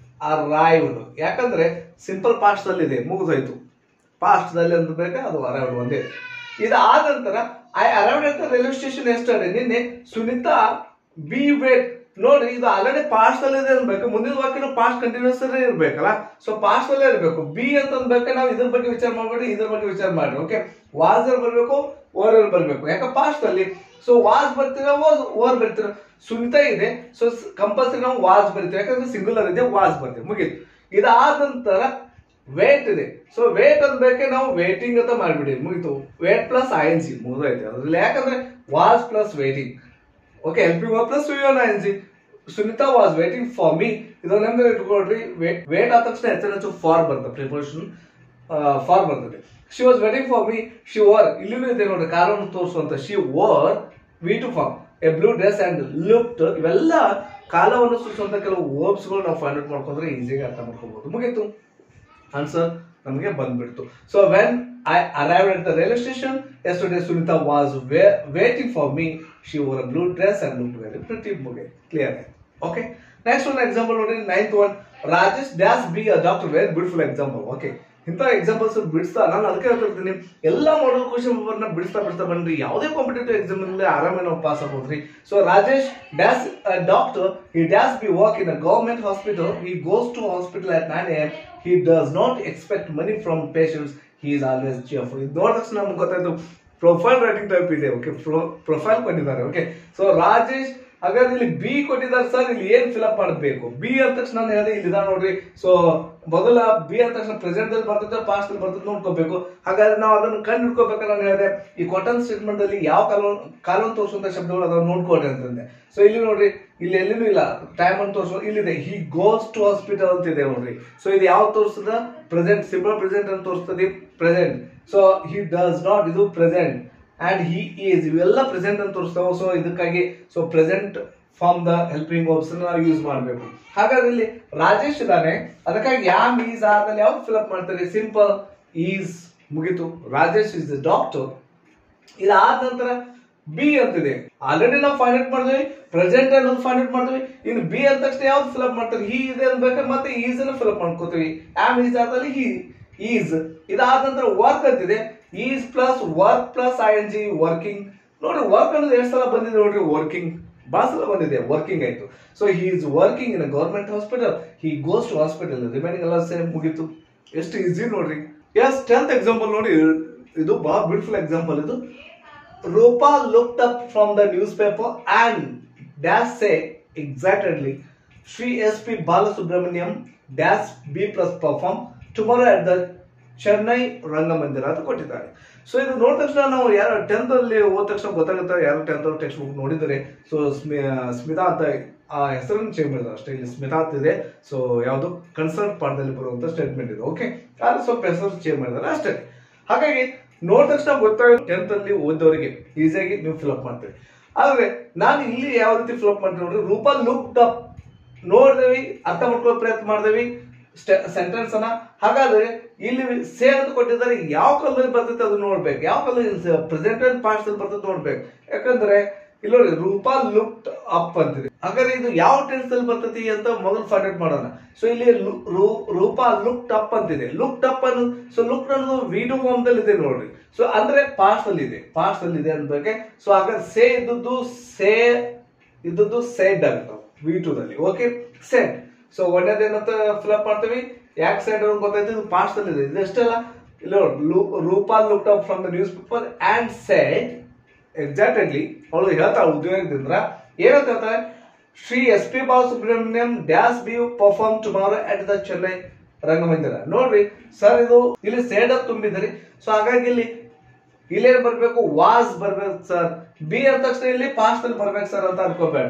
ಅರೈವ್ಡ್. ಯಾಕಂದ್ರೆ ಸಿಂಪಲ್ ಪಾಸ್ಟ್ ಅಲ್ಲಿ ಇದೆ, ಮುಗಿದೋಯ್ತು. ಪಾಸ್ಟ್ ದಲ್ಲಿ ಅನ್ಬೇಕಾ ಅದು ಅರೈವ್ಡ್ ಒಂದೇ. ಇದಾದ ನಂತರ I arrived at the railway station yesterday, ನಿನ್ನೆ ಸುನಿತಾ ಬಿ ವೇಟ್. ನೋಡ್ರಿ, ಇದು ಆಲ್ರೆಡಿ ಪಾಸ್ಟ್ ಅಲ್ಲಿ ಇದೆ ಅನ್ಬೇಕು. ಮುಂದಿನ ವಾಕ್ಯನ ಪಾಸ್ಟ್ ಕಂಟಿನ್ಯೂಸ್ ಇರ್ಬೇಕಲ್ಲ. ಸೊ ಪಾಸ್ಟ್ ಅಲ್ಲೇ ಇರ್ಬೇಕು. ಬಿ ಅಂತ ಅನ್ಬೇಕು. ನಾವು ಇದ್ರ ಬಗ್ಗೆ ವಿಚಾರ ಮಾಡ್ಬೇಡಿ, ಇದ್ರ ಬಗ್ಗೆ ವಿಚಾರ ಮಾಡ್ರಿ. ಓಕೆ, ವಾಸ್ ಬರ್ಬೇಕು, ಓವರ್ ಬರ್ಬೇಕು. ಯಾಕೆ ಪಾಸ್ಟ್ ಅಲ್ಲಿ. ಸೊ ವಾಸ್ ಬರ್ತೀರ, ಓವರ್ ಬರ್ತೀರ. ಸುನಿತಾ ಇದೆ, ಸೊ ಕಂಪಲ್ಸರಿ ನಾವು ವಾಸ್ ಬರ್ತೀವಿ, ಯಾಕಂದ್ರೆ ಸಿಂಗುಲರ್ ಇದೆ, ವಾಸ್ ಬರ್ತೀವಿ, ಮುಗೀತು. ಇದಾದ ನಂತರ ವೇಟ್ ಇದೆ. ಸೊ ವೇಟ್ ಅನ್ಬೇಕೆ ನಾವು ವೇಟಿಂಗ್ ಅಂತ ಮಾಡ್ಬಿಡಿ, ಮುಗಿತು. Wait plus I N C ಮುಗಿದೈತೆ ಅದ್ರಲ್ಲಿ. ಯಾಕಂದ್ರೆ was plus waiting. Okay, helping verb plus I N C. Sunita was waiting for me. ಇದನ್ನ ನೆನಪಲ್ಲಿ ಇಟ್ಕೊಳ್ರಿ. ವೇಟ್ ಆದ ತಕ್ಷಣ ಹೆಚ್ಚು ಫಾರ್ ಬರ್ತದೆ, ಪ್ರಿಪೋಸಿಷನ್ ಫಾರ್ ಬರ್ತದೆ. She was waiting for me. She wore, ಇಲ್ಲಿನೂ ಇದೆ ನೋಡ್ರಿ, ಕಾರಣವನ್ನು ತೋರಿಸುವಂತ. She wore V two form a blue dress and looked. ಇವೆಲ್ಲ ಕಾಲವನ್ನು ಸೂಚಿಸುವಂತ ಕೆಲವು ವರ್ಬ್ಸ್ ಗಳು ನಾವು ಫೈಂಡ್ ಔಟ್ ಮಾಡ್ಕೊಂಡ್ರೆ ಈಸಿಯಾಗಿ ಅರ್ಥ ಮಾಡ್ಕೋಬಹುದು. ಮುಗೀತು, ಆನ್ಸರ್ ನಮಗೆ ಬಂದ್ಬಿಡ್ತು. So when I arrived at the railway station yesterday Sunita was waiting for me. She wore a blue dress and looked very pretty. ಮುಗಿತು, ಕ್ಲಿಯರ್ ಆಯ್ತು. ಓಕೆ, ನೆಕ್ಸ್ಟ್ ಒಂದು ಎಕ್ಸಾಂಪಲ್ ನೋಡಿ, 9th one. Rajesh does be a doctor. Very beautiful example. Okay, ಇಂಥ examples ಬಿಡಿಸ್ತಾ ನಾನು ಅದಕ್ಕೆ ಹೇಳ್ತಿರ್ತೀನಿ, ಎಲ್ಲಾ model question ಪೇಪರ್ನ ಬಿಡಿಸ್ತಾ ಬನ್ರಿ. ಯಾವುದೇ ಕಾಂಪಿಟೇಟಿವ್ ಎಕ್ಸಾಮ್ ಅಲ್ಲಿ ಆರಾಮೇ ನಾವು ಪಾಸ್ ಆಗ್ಬೋದ್ರಿ. So Rajesh dash doctor, he ಡ್ಯಾಸ್ be work in a government hospital. He goes to hospital at 9 AM. He does not expect money from patients. He is always cheerful. ಇದು ನೋಡಿದ ತಕ್ಷಣ ನಮ್ಗೆ ಗೊತ್ತಾಯ್ತು, ಪ್ರೊಫೈಲ್ ರೈಟಿಂಗ್ ಟೈಪ್ ಇದೆ. Okay, profile ಕೊಟ್ಟಿದ್ದಾರೆ. Okay, so Rajesh, ಹಾಗಾದ್ರೆ ಇಲ್ಲಿ B ಕೊಟ್ಟಿದ್ದಾರೆ ಸರ್, ಇಲ್ಲಿ ಏನ್ ಫಿಲ್ಅಪ್ ಮಾಡಬೇಕು? ಬಿ ಅಂದ ತಕ್ಷಣ ನಾನು ಹೇಳಿದೆ, ಇಲ್ಲಿ ನೋಡ್ರಿ. ಸೊ ಮೊದಲ ಬಿ ಅಂದ ತಕ್ಷಣ ಪ್ರೆಸೆಂಟ್ ಅಲ್ಲಿ ಬರ್ತದೆ, ಪಾಸ್ಟ್ ಅಲ್ಲಿ ಬರ್ತದೆ ನೋಡ್ಕೋಬೇಕು. ಹಾಗಾದ್ರೆ ನಾವು ಅದನ್ನು ಕಂಡು ಹಿಡ್ಕೋಬೇಕಂತ ನಾನು ಹೇಳಿದೆ. ಈ ಕಾಟನ್ ಸ್ಟೇಟ್ಮೆಂಟ್ ಅಲ್ಲಿ ಯಾವ ಕಾಲವನ್ನು ತೋರಿಸುವಂತ ಶಬ್ದಗಳು ಅದನ್ನು ನೋಡ್ಕೊಡ್ರಿ ಅಂತಂದೆ. ಸೊ ಇಲ್ಲಿ ನೋಡ್ರಿ, ಇಲ್ಲಿ ಎಲ್ಲಿನೂ ಇಲ್ಲ, ಟೈಮ್ ಅನ್ನು ತೋರಿಸೋ ಇಲ್ಲಿದೆ. ಹಿ ಗೋಸ್ ಟು ಹಾಸ್ಪಿಟಲ್ ಅಂತ ಇದೆ ನೋಡ್ರಿ. ಸೊ ಇದು ಯಾವ ತೋರಿಸ್ತದ? ಪ್ರೆಸೆಂಟ್, ಸಿಂಪಲ್ ಪ್ರೆಸೆಂಟ್ ಅಂತ ತೋರಿಸ್ತದೆ, present. So he does not, ಇದು ಪ್ರೆಸೆಂಟ್. ಅಂಡ್ ಹಿ ಈಸ್, ಇವೆಲ್ಲ ಪ್ರೆಸೆಂಟ್ ಅಂತ ತೋರಿಸ್ತಾವ. ಸೊ ಇದಕ್ಕಾಗಿ so present form the helping verbs ನಾವು ಯೂಸ್ ಮಾಡಬೇಕು. ಹಾಗಾದ್ರೆ ಇಲ್ಲಿ ರಾಜೇಶ್ ಇದ್ದಾನೆ, ಅದಕ್ಕಾಗಿ ಯಾಮ್ ಈಸ್ ಆದಲ್ಲಿ ಯಾವ್ದು ಫಿಲ್ಅಪ್ ಮಾಡ್ತಾರೆ? ಸಿಂಪಲ್ ಈಸ್, ಮುಗಿತು. Rajesh is the doctor. ಇದಾದ ನಂತರ ಬಿ ಅಂತಿದೆ. ಆಲ್ರೆಡಿ ನಾವು ಫೈಂಡ್ ಔಟ್ ಮಾಡಿದ್ವಿ, ಪ್ರೆಸೆಂಟ್ ಅನ್ನೋದು ಫೈಂಡ್ ಔಟ್ ಮಾಡಿದ್ವಿ. ಇನ್ನು ಬಿ ಅಂದ ತಕ್ಷಣ ಯಾವ್ದು ಫಿಲ್ಅಪ್ ಮಾಡ್ತಾರೆ? ಹಿ ಇದೆ ಅನ್ಬೇಕಾದ್ರೆ ಮತ್ತೆ ಈಸ್ ಅನ್ನು ಫಿಲ್ಅಪ್ ಮಾಡ್ಕೋತೀವಿ. ಆಮ್ ಈಸ್ ಆದಲ್ಲಿ ಹಿ ಈಸ್. ಇದಾದ ನಂತರ ವರ್ಕ್ ಅಂತಿದೆ. Is plus work plus I N G, working. ನೋಡ್ರಿ, ವರ್ಕ್ ಅನ್ನೋದು ಎಷ್ಟು ಸಲ ಬಂದಿದೆ ನೋಡ್ರಿ, ವರ್ಕಿಂಗ್ ಬಹಳ ಸಲ ಬಂದಿದೆ, ವರ್ಕಿಂಗ್ ಆಯ್ತು. So he is working in a government hospital. He goes to hospital. Remaining ಎಲ್ಲ ಸೇಮ್, ಮುಗೀತು. ಎಷ್ಟು ಈಸಿ ನೋಡ್ರಿ. ಎಸ್, 10th ಎಕ್ಸಾಂಪಲ್ ನೋಡಿ, ಇದು ಬಹಳ ಬ್ಯೂಟಿಫುಲ್ ಎಕ್ಸಾಂಪಲ್. ಇದು Rupa looked up from the newspaper and dash say excitedly Shri S P Balasubrahmanyam dash be plus perform tomorrow at the Chennai Rangamandira ಅಂತ ಕೊಟ್ಟಿದ್ದಾರೆ. ಸೊ ಇದು ನೋಡಿದ ತಕ್ಷಣ ನಾವು ಯಾರು 10th ಅಲ್ಲಿ ಓದ ತಕ್ಷಣ ಗೊತ್ತಾಗುತ್ತೆ, ಯಾರು 10th ಟೆಕ್ಸ್ಟ್ ಬುಕ್ ನೋಡಿದರೆ. ಸೊ ಸ್ಮಿತಾ ಅಂತ ಆ ಹೆಸರನ್ನು ಚೇಂಜ್ ಮಾಡಿದ್ದಾರೆ ಅಷ್ಟೇ. ಇಲ್ಲಿ ಸ್ಮಿತಾ ಅಂತ ಇದೆ. ಸೊ ಯಾವುದು ಕನ್ಸರ್ಟ್ ಪಾಠದಲ್ಲಿ ಬರುವಂತ ಸ್ಟೇಟ್ಮೆಂಟ್ ಇದೆ. ಓಕೆ, ಆದ್ರೆ ಸ್ವಲ್ಪ ಹೆಸರು ಚೇಂಜ್ ಮಾಡಿದ್ದಾರೆ ಅಷ್ಟೇ. ಹಾಗಾಗಿ ನೋಡಿದ ತಕ್ಷಣ ಗೊತ್ತಾಗುತ್ತೆ, 10th ಅಲ್ಲಿ ಓದೋರಿಗೆ ಈಸಿಯಾಗಿ ನೀವು ಫಿಲ್ಅಪ್ ಮಾಡ್ತೀವಿ. ಆದ್ರೆ ನಾನು ಇಲ್ಲಿ ಯಾವ ರೀತಿ ಫಿಲ್ಅಪ್ ಮಾಡ್ತೀನಿ ನೋಡ್ರಿ. ರೂಪಾ ಲುಕ್ಡ್ ಅಪ್ ನೋಡಿದೇವಿ, ಅರ್ಥ ಮಾಡ್ಕೊಳ್ಳೋ ಪ್ರಯತ್ನ ಮಾಡಿದೇವಿ ಸೆಂಟೆನ್ಸ್ ಅನ್ನ. ಹಾಗಾದ್ರೆ ಇಲ್ಲಿ ಸೇ ಅಂತ ಕೊಟ್ಟಿದ್ದಾರೆ, ಯಾವ ಕಾಲದಲ್ಲಿ ಬರ್ತೈತೆ ಅದು ನೋಡ್ಬೇಕು. ಯಾವ ಕಾಲದಲ್ಲಿ ಪ್ರೆಸೆಂಟ್ ಅಂಡ್ ಪಾಸ್ಟ್ ಅಲ್ಲಿ ಬರ್ತೈತೆ ನೋಡ್ಬೇಕು. ಯಾಕಂದ್ರೆ ಇಲ್ಲಿ ನೋಡಿ ರೂಪಾ ಲುಕ್ಡ್ ಅಪ್ ಅಂತಿದೆ. ಹಾಗಾದ್ರೆ ಇದು ಯಾವ ಟೆನ್ಸ್ ಅಲ್ಲಿ ಬರ್ತತಿ ಅಂತ ಮೊದಲು ಫೈಂಡ್ ಔಟ್ ಮಾಡೋಣ. ಸೊ ಇಲ್ಲಿ ರೂಪಾ ಲುಕ್ಡ್ ಅಪ್ ಅಂತಿದೆ. ಲುಕ್ಡ್ ಅಪ್ ಅನ್ನೋದು, ಸೊ ಲುಕ್ಡ್ ಅನ್ನೋದು V2 ಫಾರ್ಮ್ ದಲ್ಲಿ ಇದೆ ನೋಡ್ರಿ. ಸೊ ಅಂದ್ರೆ ಪಾಸ್ಟ್ ಅಲ್ಲಿ ಇದೆ, ಪಾಸ್ಟ್ ಅಲ್ಲಿ ಇದೆ ಅನ್ಬೇಕೆ. ಸೊ ಹಾಗಾದ್ರೆ ಸೇ ಇದ್ದದ್ದು ಸೇಡ್ ಆಗ್ತಾವ V2 ದಲ್ಲಿ. Okay, shed. ಸೊ ಒಂದೇದೇನಂತ ಫಿಲ್ಅಪ್ ಮಾಡ್ತೀವಿ. ಯಾಕೆ ಸೆಡ್ ಅಂತ ಗೊತ್ತಾಯ್ತು, ಇದು ಪಾಸ್ಟ್ ಅಲ್ಲಿ ಇದೆ. ಇದಷ್ಟಲ್ಲ, ಇಲ್ಲ Rupa looked up from the newspaper and said exactly ಅವಳು ಹೇಳ್ತಾಳ ಉದ್ಯೋಗದಿಂದ ಏನಂತ ಹೇಳ್ತಾರೆ, Shri SP Balasubrahmanyam dash be perform tomorrow at the Chennai Rangamandira. ನೋಡ್ರಿ ಸರ್, ಇದು ಇಲ್ಲಿ ಸೇಡ್ ಅಪ್ ತುಂಬಿದ್ರಿ. ಸೊ ಹಾಗಾಗಿ ಇಲ್ಲೇನ್ ಬರ್ಬೇಕು, ವಾಸ್ ಬರ್ಬೇಕು ಸರ್. ಬಿ ಅಂದ ತಕ್ಷಣ ಇಲ್ಲಿ ಪಾಸ್ಟ್ ಅಲ್ಲಿ ಬರ್ಬೇಕು ಸರ್ ಅಂತ ಅನ್ಕೋಬೇಡ.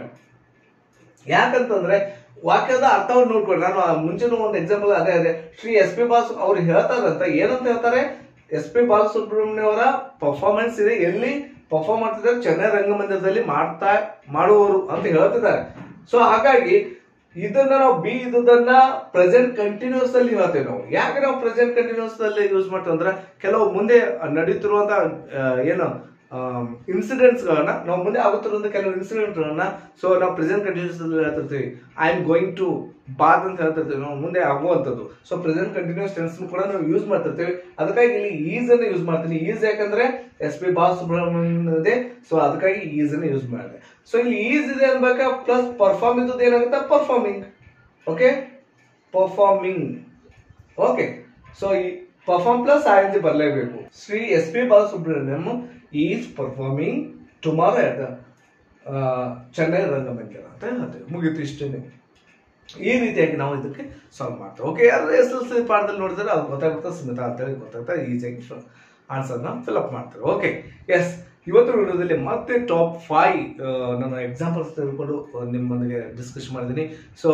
ಯಾಕಂತಂದ್ರೆ ವಾಕ್ಯದ ಅರ್ಥವನ್ನು ನೋಡ್ಕೊಳ್ಳಿ. ನಾನು ಮುಂಚೆನೂ ಒಂದು ಎಕ್ಸಾಂಪಲ್ ಅದೇ ಶ್ರೀ SP ಬಾಲಸು ಅವ್ರು ಹೇಳ್ತಾರಂತ ಏನಂತ ಹೇಳ್ತಾರೆ, SP ಬಾಲಸುಬ್ರಹ್ಮಣ್ಯ ಅವರ ಪರ್ಫಾರ್ಮೆನ್ಸ್ ಇದೆ, ಎಲ್ಲಿ ಪರ್ಫಾರ್ಮ್ ಮಾಡ್ತಿದ್ದಾರೆ, ಚೆನ್ನೈ ರಂಗಮಂದಿರದಲ್ಲಿ ಮಾಡುವವರು ಅಂತ ಹೇಳ್ತಿದ್ದಾರೆ. ಸೊ ಹಾಗಾಗಿ ಇದನ್ನ ನಾವು ಬಿ ಇದ್ದನ್ನ ಪ್ರೆಸೆಂಟ್ ಕಂಟಿನ್ಯೂಸ್ ಅಲ್ಲಿ ಹೇಳ್ತೇವೆ ನಾವು. ಯಾಕೆ ನಾವು ಪ್ರೆಸೆಂಟ್ ಕಂಟಿನ್ಯೂಸ್ ಅಲ್ಲಿ ಯೂಸ್ ಮಾಡ್ತೇವೆ ಅಂದ್ರೆ, ಕೆಲವು ಮುಂದೆ ನಡೀತಿರುವಂತ ಏನು ಇನ್ಸಿಡೆಂಟ್ಸ್ ಗಳನ್ನ, ನಾವು ಮುಂದೆ ಆಗುತ್ತಿರುವಂತ ಕೆಲವು ಇನ್ಸಿಡೆಂಟ್ ಗಳನ್ನ ಸೊ ನಾವು ಪ್ರೆಸೆಂಟ್ ಕಂಟಿನ್ಯೂಸ್ ಅಲ್ಲಿ ಹೇಳ್ತಿರ್ತೀವಿ. I am going to bath ಅಂತ ಹೇಳ್ತಿರ್ತೀವಿ, ನಾವು ಮುಂದೆ ಆಗುವಂಥದ್ದು. ಸೊ ಪ್ರೆಸೆಂಟ್ ಕಂಟಿನ್ಯೂಸ್ ಟೆನ್ಸ್ ಕೂಡ ನಾವು ಯೂಸ್ ಮಾಡ್ತಿರ್ತೀವಿ. ಅದಕ್ಕಾಗಿ ಇಲ್ಲಿ ಈಸ್ ಅನ್ನ ಯೂಸ್ ಮಾಡ್ತೀನಿ. ಈಸ್ ಯಾಕಂದ್ರೆ SP ಬಾಲಸುಬ್ರಹ್ಮಣ್ಯಂ ಇದೆ, ಸೊ ಅದಕ್ಕಾಗಿ ಈಸ್ ಅನ್ನ ಯೂಸ್ ಮಾಡಿದೆ. ಸೊ ಇಲ್ಲಿ ಈಸ್ ಇದೆ ಅನ್ಬೇಕಾ, ಪ್ಲಸ್ ಪರ್ಫಾರ್ಮ್ ಇದ್ದದ್ದು ಏನಾಗುತ್ತೆ, performing. Okay, performing. Okay, so ಈ ಪರ್ಫಾರ್ಮ್ ಪ್ಲಸ್ ING ಬರಲೇಬೇಕು. Shri SP Balasubrahmanyam is performing tomorrow at Chennai Rangamandira ಅಂತ ಹೇಳ್ತೇವೆ. ಮುಗಿತು, ಇಷ್ಟೇನೆ. ಈ ರೀತಿಯಾಗಿ ನಾವು ಇದಕ್ಕೆ ಸಾಲ್ವ್ ಮಾಡ್ತೇವೆ. ಓಕೆ, ಯಾರು SSLC ಪಾಠದಲ್ಲಿ ನೋಡಿದ್ರೆ ಅದು ಗೊತ್ತಾಗುತ್ತೆ, ಸ್ಮಿತಾ ಅಂತೇಳಿ ಗೊತ್ತಾಗುತ್ತೆ, ಈಸಿಯಾಗಿ ಆನ್ಸರ್ನ ಫಿಲ್ಅಪ್ ಮಾಡ್ತಾರೆ. ಓಕೆ, ಎಸ್, ಇವತ್ತು ವಿಡಿಯೋದಲ್ಲಿ ಮತ್ತೆ ಟಾಪ್ 5 ನನ್ನ ಎಕ್ಸಾಂಪಲ್ಸ್ ತೆಗೆದುಕೊಂಡು ನಿಮ್ಮೊಂದಿಗೆ ಡಿಸ್ಕಸ್ ಮಾಡಿದ್ದೀನಿ. ಸೊ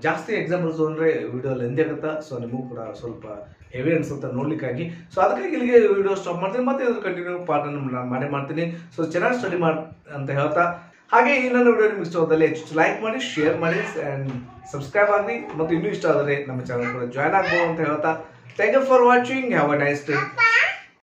ಜಾಸ್ತಿ ಎಕ್ಸಾಂಪಲ್ಸ್ ಅಂದರೆ ವಿಡಿಯೋ ಲೆಂದಿ ಆಗುತ್ತಾ, ಸೊ ನಿಮಗೂ ಕೂಡ ಸ್ವಲ್ಪ ಹೆವಿ ಅನ್ಸುತ್ತೆ ನೋಡ್ಲಿಕ್ಕಾಗಿ. ಸೊ ಅದಕ್ಕಾಗಿ ಇಲ್ಲಿಗೆ ವಿಡಿಯೋ ಸ್ಟಾಪ್ ಮಾಡ್ತೀನಿ, ಮತ್ತೆ ಇದ್ರ ಕಂಟಿನ್ಯೂ ಪಾರ್ಟನ್ನು ನಾನು ಮಾಡ್ತೀನಿ. ಸೊ ಚೆನ್ನಾಗಿ ಸ್ಟಡಿ ಮಾಡಿ ಅಂತ ಹೇಳ್ತಾ, ಹಾಗೆ ಈ ನನ್ನ ವಿಡಿಯೋ ನಿಮ್ಗೆ ಇಷ್ಟವಾದಲ್ಲಿ ಹೆಚ್ಚು ಲೈಕ್ ಮಾಡಿ, ಶೇರ್ ಮಾಡಿ ಆ್ಯಂಡ್ ಸಬ್ಸ್ಕ್ರೈಬ್ ಆಗಿ, ಮತ್ತು ಇನ್ನೂ ಇಷ್ಟ ಆದರೆ ನಮ್ಮ ಚಾನಲ್ ಕೂಡ ಜಾಯ್ನ್ ಆಗ್ಬೋದು ಅಂತ ಹೇಳ್ತಾ, thank you for watching. Have a nice day.